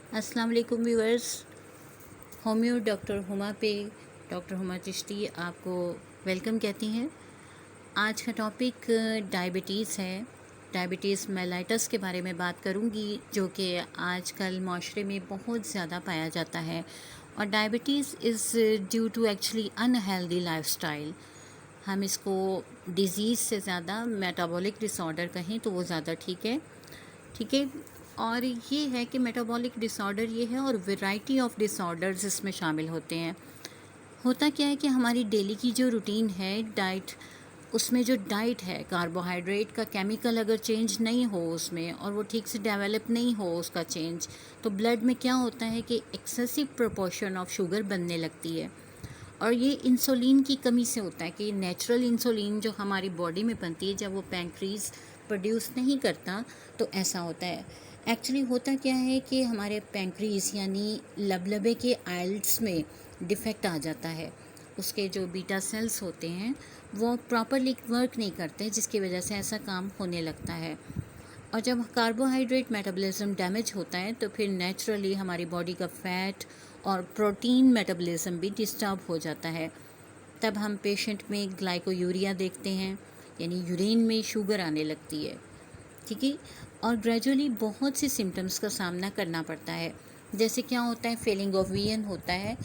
अस्सलाम वालेकुम viewers. Homeo doctor Huma पे डॉक्टर हुमा चिश्ती आपको वेलकम कहती हैं। आज का टॉपिक डायबिटीज़ है। डायबिटीज़ मेलाइटस के बारे में बात करूंगी, जो कि आजकल माशरे में बहुत ज़्यादा पाया जाता है। और diabetes is due to actually unhealthy lifestyle. हम इसको डिज़ीज़ से ज़्यादा मेटाबॉलिक डिसऑर्डर कहें तो वो ज़्यादा ठीक है। और ये है कि मेटाबॉलिक डिसऑर्डर ये है, और वैरायटी ऑफ डिसऑर्डर्स इसमें शामिल होते हैं। होता क्या है कि हमारी डेली की जो रूटीन है डाइट, उसमें जो डाइट है, कार्बोहाइड्रेट का केमिकल अगर चेंज नहीं हो उसमें, और वो ठीक से डेवलप नहीं हो उसका चेंज, तो ब्लड में क्या होता है कि एक्सेसिव प्रोपोर्शन ऑफ शुगर बनने लगती है। और ये इंसुलिन की कमी से होता है कि नेचुरल इंसुलिन जो हमारी बॉडी में बनती है, जब वो पैंक्रीज प्रोड्यूस नहीं करता तो ऐसा होता है। एक्चुअली होता क्या है कि हमारे पैंक्रीज यानी लबलबे के आइल्स में डिफेक्ट आ जाता है। उसके जो बीटा सेल्स होते हैं वो प्रॉपरली वर्क नहीं करते, जिसकी वजह से ऐसा काम होने लगता है। और जब कार्बोहाइड्रेट मेटाबॉलिज्म डैमेज होता है तो फिर नेचुरली हमारी बॉडी का फैट और प्रोटीन मेटाबॉलिज्म भी डिस्टर्ब हो जाता है। तब हम पेशेंट में ग्लाइकोयूरिया देखते हैं, यानी यूरिन में शुगर आने लगती है। ठीक है। और ग्रेजुअली बहुत सी सिम्टम्स का सामना करना पड़ता है। जैसे क्या होता है, फेलिंग ऑफ विजन होता है,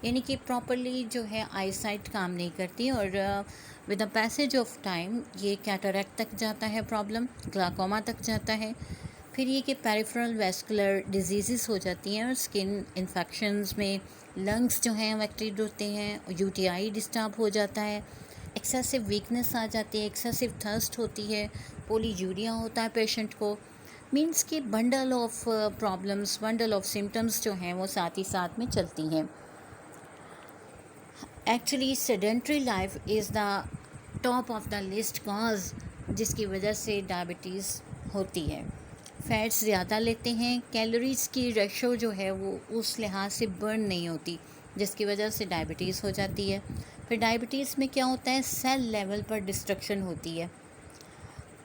यानी कि प्रॉपरली जो है आई साइट काम नहीं करती, और with the passage of time ये कैटरैक्ट तक जाता है, प्रॉब्लम ग्लाकोमा तक जाता है। फिर ये कि पेरिफेरल वैस्कुलर डिजीज़ हो जाती हैं, और स्किन इन्फेक्शंस में लंग्स जो हैं अफेक्टेड होते हैं, यूटीआई डिस्टर्ब हो जाता है, एक्सेसिव वीकनेस आ जाती है, एक्सेसिव थर्स्ट होती है, पोलीजूरिया होता है पेशेंट को। मीन्स कि bundle of problems, bundle of symptoms जो हैं वो साथ ही साथ में चलती हैं। Actually sedentary life is the top of the list cause, जिसकी वजह से डायबिटीज़ होती है। फैट्स ज़्यादा लेते हैं, कैलोरीज़ की रेशो जो है वो उस लिहाज से बर्न नहीं होती, जिसकी वजह से डायबिटीज़ हो जाती है। फिर डायबिटीज़ में क्या होता है, सेल लेवल पर डिस्ट्रक्शन होती है,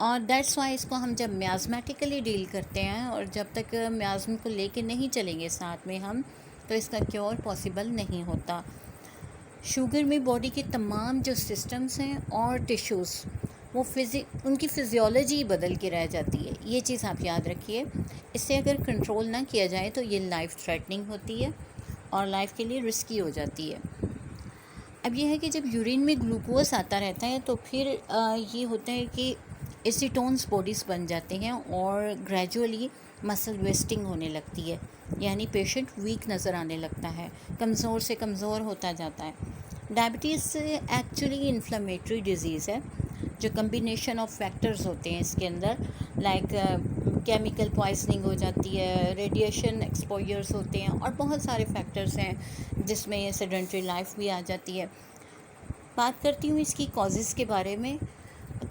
और दैट्स वाई इसको हम जब म्याज़मेटिकली डील करते हैं, और जब तक म्याज़म को लेके नहीं चलेंगे साथ में हम, तो इसका क्योर पॉसिबल नहीं होता। शुगर में बॉडी के तमाम जो सिस्टम्स हैं और टिश्यूज़, वो उनकी फिजियोलॉजी बदल के रह जाती है। ये चीज़ आप याद रखिए। इससे अगर कंट्रोल ना किया जाए तो ये लाइफ थ्रेटनिंग होती है और लाइफ के लिए रिस्की हो जाती है। अब ये है कि जब यूरिन में ग्लूकोज आता रहता है तो फिर ये होता है कि एसीटोन्स बॉडीज़ बन जाते हैं, और ग्रेजुअली मसल वेस्टिंग होने लगती है, यानी पेशेंट वीक नज़र आने लगता है, कमज़ोर से कमज़ोर होता जाता है। डायबिटीज़ एक्चुअली इन्फ्लेमेटरी डिजीज़ है, जो कम्बिनेशन ऑफ फैक्टर्स होते हैं इसके अंदर, लाइक केमिकल पॉइजनिंग हो जाती है, रेडिएशन एक्सपोजर्स होते हैं, और बहुत सारे फैक्टर्स हैं जिसमें ये सेडेंट्री लाइफ भी आ जाती है। बात करती हूँ इसकी कॉजेज़ के बारे में।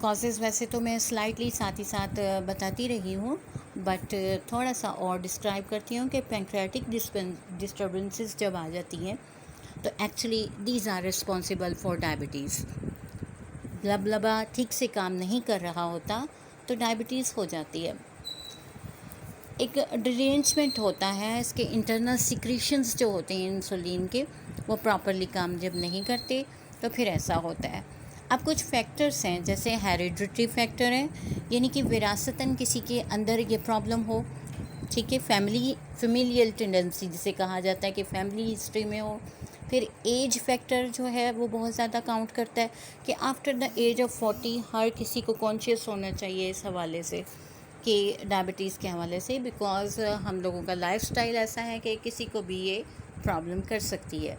कॉजेज़ वैसे तो मैं स्लाइटली साथ ही साथ बताती रही हूँ, बट थोड़ा सा और डिस्क्राइब करती हूँ कि पैंक्रियाटिक डिस्टर्बेंसेस जब आ जाती हैं तो actually these are responsible for diabetes. लबलबा ठीक से काम नहीं कर रहा होता तो डायबिटीज़ हो जाती है। एक डिरेंजमेंट होता है, इसके इंटरनल सिक्रीशंस जो होते हैं इंसुलिन के, वो प्रॉपरली काम जब नहीं करते तो फिर ऐसा होता है। अब कुछ फैक्टर्स हैं, जैसे हेरिडिटरी फैक्टर है, यानी कि विरासतन किसी के अंदर ये प्रॉब्लम हो। ठीक है। फेमिलियल टेंडेंसी जिसे कहा जाता है कि फैमिली हिस्ट्री में हो। फिर एज फैक्टर जो है वो बहुत ज़्यादा काउंट करता है कि आफ्टर द एज ऑफ 40 हर किसी को कॉन्शियस होना चाहिए इस हवाले से, कि डायबिटीज़ के हवाले से, बिकॉज़ हम लोगों का लाइफस्टाइल ऐसा है कि किसी को भी ये प्रॉब्लम कर सकती है।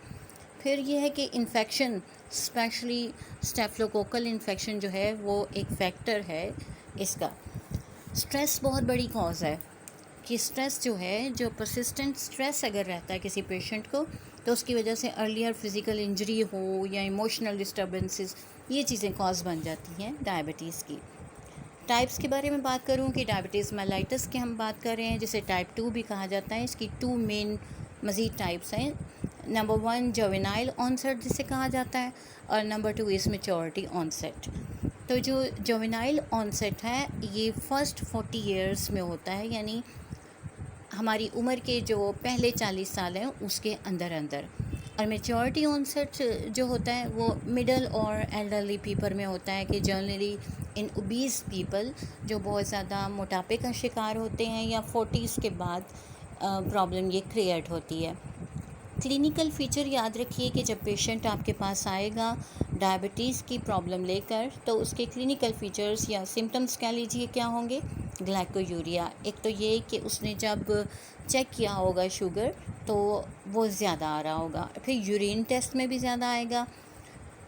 फिर ये है कि इन्फेक्शन, स्पेशली स्टेफ्लोकोकल इन्फेक्शन जो है वो एक फैक्टर है इसका। स्ट्रेस बहुत बड़ी कॉज है, कि स्ट्रेस जो है, जो परसिस्टेंट स्ट्रेस अगर रहता है किसी पेशेंट को, तो उसकी वजह से अर्लियर फिज़िकल इंजरी हो या इमोशनल डिस्टर्बेंसेस, ये चीज़ें कॉज बन जाती हैं डायबिटीज़ की। टाइप्स के बारे में बात करूं कि डायबिटीज़ मेलाइटस की हम बात कर रहे हैं, जिसे टाइप 2 भी कहा जाता है। इसकी 2 मेन मज़ीद टाइप्स हैं। नंबर 1 जोवेनाइल ऑनसेट जिसे कहा जाता है, और नंबर 2 इज़ मैच्योरिटी ऑनसेट। तो जो जोवेनाइल ऑनसेट है ये फ़र्स्ट 40 ईयर्स में होता है, यानी हमारी उम्र के जो पहले 40 साल हैं उसके अंदर अंदर। और मेच्योरिटी ऑनसेट जो होता है वो मिडल और एल्डरली पीपल में होता है, कि जनरली इन ओबीज पीपल जो बहुत ज़्यादा मोटापे का शिकार होते हैं या 40s के बाद प्रॉब्लम ये क्रिएट होती है। क्लिनिकल फ़ीचर याद रखिए कि जब पेशेंट आपके पास आएगा डायबिटीज़ की प्रॉब्लम लेकर, तो उसके क्लिनिकल फ़ीचर्स या सिम्टम्स कह लीजिए क्या होंगे। ग्लाइकोयूरिया, एक तो ये कि उसने जब चेक किया होगा शुगर तो वो ज़्यादा आ रहा होगा, फिर यूरिन टेस्ट में भी ज़्यादा आएगा,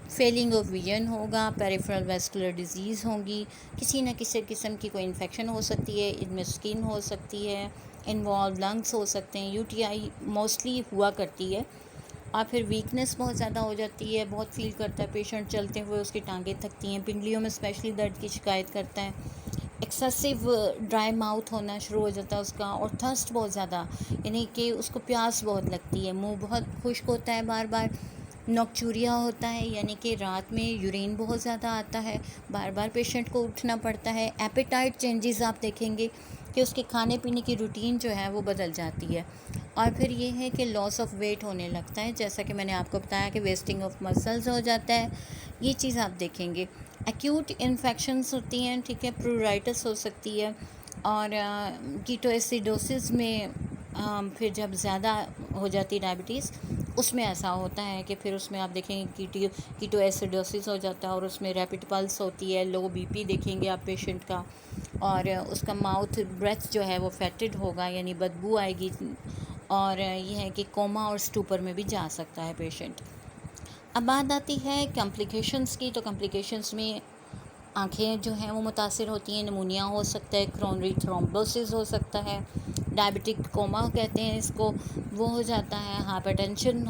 फेलिंग ऑफ विजन होगा, पेरिफेरल वैस्कुलर डिजीज़ होंगी, किसी न किसी किस्म की कोई इन्फेक्शन हो सकती है, इनमें स्किन हो सकती है, इन्वॉल्व लंग्स हो सकते हैं, यूटीआई मोस्टली हुआ करती है। और फिर वीकनेस बहुत ज़्यादा हो जाती है, बहुत फील करता है पेशेंट, चलते हुए उसकी टांगें थकती हैं, पिंगलियों में स्पेशली दर्द की शिकायत करता है, एक्सेसिव ड्राई माउथ होना शुरू हो जाता है उसका, और थर्स्ट बहुत ज़्यादा, यानी कि उसको प्यास बहुत लगती है, मुंह बहुत खुश्क होता है बार बार, नॉक्चूरिया होता है, यानी कि रात में यूरिन बहुत ज़्यादा आता है, बार बार पेशेंट को उठना पड़ता है। एपेटाइट चेंजेस आप देखेंगे कि उसके खाने पीने की रूटीन जो है वो बदल जाती है। और फिर ये है कि लॉस ऑफ वेट होने लगता है, जैसा कि मैंने आपको बताया कि वेस्टिंग ऑफ मसल्स हो जाता है, ये चीज़ आप देखेंगे। एक्यूट इन्फेक्शंस होती हैं, ठीक है, प्रूराइटिस हो सकती है, और कीटोएसिडोसिस में फिर जब ज़्यादा हो जाती है डायबिटीज़, उसमें ऐसा होता है कि फिर उसमें आप देखेंगे कीटोएसिडोसिस हो जाता है, और उसमें रैपिड पल्स होती है, लो बीपी देखेंगे आप पेशेंट का, और उसका माउथ ब्रेथ जो है वो फेटेड होगा, यानी बदबू आएगी, और ये है कि कोमा और स्टूपर में भी जा सकता है पेशेंट। अब बात आती है कॉम्प्लिकेशंस की, तो कॉम्प्लिकेशंस में आँखें जो हैं वो मुतासिर होती हैं, निमोनिया हो सकता है, कोरोनरी थ्रोम्बोसिस हो सकता है, डायबिटिक कोमा कहते हैं इसको, वो हो जाता है, हाइपरटेंशन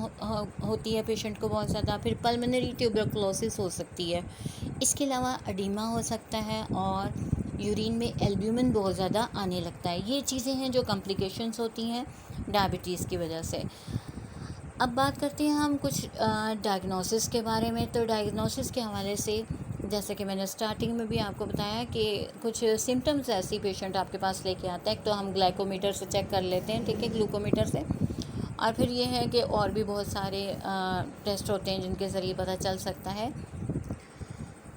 होती है पेशेंट को बहुत ज़्यादा, फिर पल्मोनरी ट्यूबरकुलोसिस हो सकती है, इसके अलावा एडिमा हो सकता है, और यूरिन में एल्ब्यूमिन बहुत ज़्यादा आने लगता है। ये चीज़ें हैं जो कॉम्प्लिकेशंस होती हैं डायबिटीज़ की वजह से। अब बात करते हैं हम कुछ डायग्नोसिस के बारे में। तो डायग्नोसिस के हवाले से, जैसे कि मैंने स्टार्टिंग में भी आपको बताया कि कुछ सिम्टम्स ऐसी पेशेंट आपके पास लेके आता है, तो हम ग्लाइकोमीटर से चेक कर लेते हैं, ठीक है, ग्लूकोमीटर से, और फिर ये है कि और भी बहुत सारे टेस्ट होते हैं जिनके ज़रिए पता चल सकता है।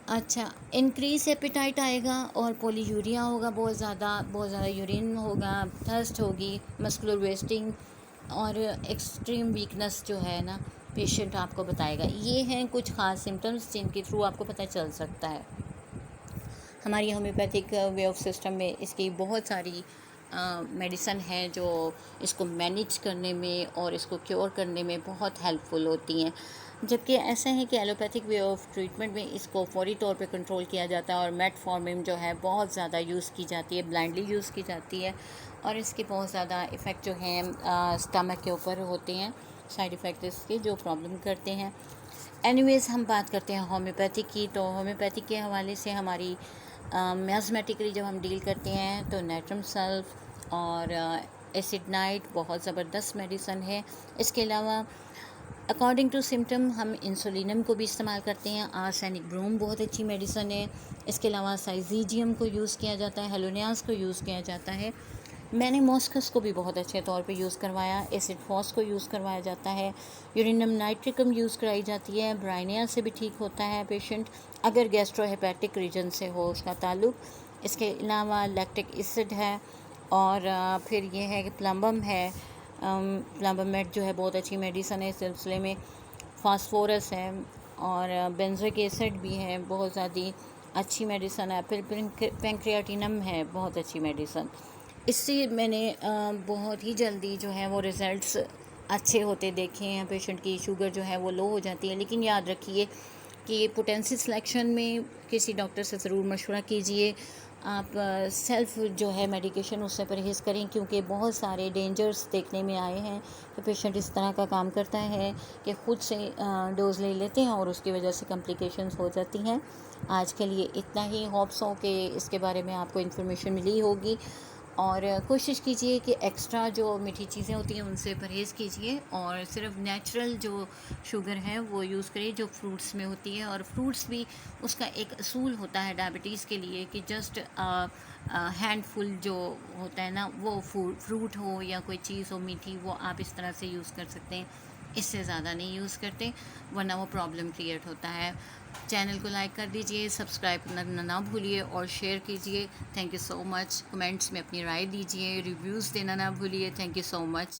अच्छा, इंक्रीज एपेटाइट आएगा, और पोलीयूरिया होगा, बहुत ज़्यादा यूरिन होगा, थर्स्ट होगी, मस्कुलर वेस्टिंग, और एक्सट्रीम वीकनेस जो है ना पेशेंट आपको बताएगा। ये हैं कुछ ख़ास सिम्टम्स जिनके थ्रू आपको पता चल सकता है। हमारी होम्योपैथिक वे ऑफ सिस्टम में इसकी बहुत सारी मेडिसन है जो इसको मैनेज करने में और इसको क्योर करने में बहुत हेल्पफुल होती हैं, जबकि ऐसा है कि एलोपैथिक वे ऑफ ट्रीटमेंट में इसको फौरी तौर पे कंट्रोल किया जाता है, और मेटफॉर्मिन जो है बहुत ज़्यादा यूज़ की जाती है, ब्लाइंडली यूज़ की जाती है, और इसके बहुत ज़्यादा इफ़ेक्ट जो हैं स्टमक के ऊपर होते हैं, साइड इफ़ेक्ट इसके जो प्रॉब्लम करते हैं। एनीवेज़, हम बात करते हैं होम्योपैथी की। तो होम्योपैथी के हवाले से हमारी मैथमेटिकली जब हम डील करते हैं तो नेट्रम सल्फ और एसिड नाइट बहुत ज़बरदस्त मेडिसन है। इसके अलावा अकॉर्डिंग टू सिम्टम हम इंसुलिनम को भी इस्तेमाल करते हैं। आर्सेनिक ब्रूम बहुत अच्छी मेडिसन है। इसके अलावा साइजीजियम को यूज़ किया जाता है, हेलोनियास को यूज़ किया जाता है, मैंने मॉस्कस को भी बहुत अच्छे तौर पे यूज़ करवाया, एसिड फॉस को यूज़ करवाया जाता है, यूरिनम नाइट्रिकम यूज़ कराई जाती है, ब्राइनिया से भी ठीक होता है पेशेंट अगर गैस्ट्रोहेपेटिक रीजन से हो उसका ताल्लुक़। इसके अलावा लैक्टिक एसिड है, और फिर ये है कि प्लम्बम है, प्लम्बमेट जो है बहुत अच्छी मेडिसन है इस सिलसिले में, फास्फोरस है, और बेंजोइक एसिड भी है, बहुत ज़्यादा अच्छी मेडिसन है, फिर पेंक्रियाटिनम है, बहुत अच्छी मेडिसन। इससे मैंने बहुत ही जल्दी जो है वो रिज़ल्ट्स अच्छे होते देखे हैं, पेशेंट की शुगर जो है वो लो हो जाती है। लेकिन याद रखिए कि पोटेंसी सिलेक्शन में किसी डॉक्टर से ज़रूर मशवरा कीजिए। आप सेल्फ़ जो है मेडिकेशन उससे परहेज़ करें, क्योंकि बहुत सारे डेंजर्स देखने में आए हैं कि पेशेंट इस तरह का काम करता है कि ख़ुद से डोज़ ले लेते हैं और उसकी वजह से कॉम्प्लिकेशंस हो जाती हैं। आज के लिए इतना ही। होप्स हो कि इसके बारे में आपको इन्फॉर्मेशन मिली होगी, और कोशिश कीजिए कि एक्स्ट्रा जो मीठी चीज़ें होती हैं उनसे परहेज़ कीजिए, और सिर्फ नेचुरल जो शुगर है वो यूज़ करिए जो फ्रूट्स में होती है। और फ्रूट्स भी उसका एक असूल होता है डायबिटीज़ के लिए कि जस्ट हैंडफुल जो होता है ना, वो फ्रूट हो या कोई चीज़ हो मीठी, वो आप इस तरह से यूज़ कर सकते हैं। इससे ज़्यादा नहीं यूज़ करते, वरना वो प्रॉब्लम क्रिएट होता है। चैनल को लाइक कर दीजिए, सब्सक्राइब करना ना भूलिए और शेयर कीजिए। Thank you so much. Comments में अपनी राय दीजिए, रिव्यूज़ देना ना भूलिए। Thank you so much.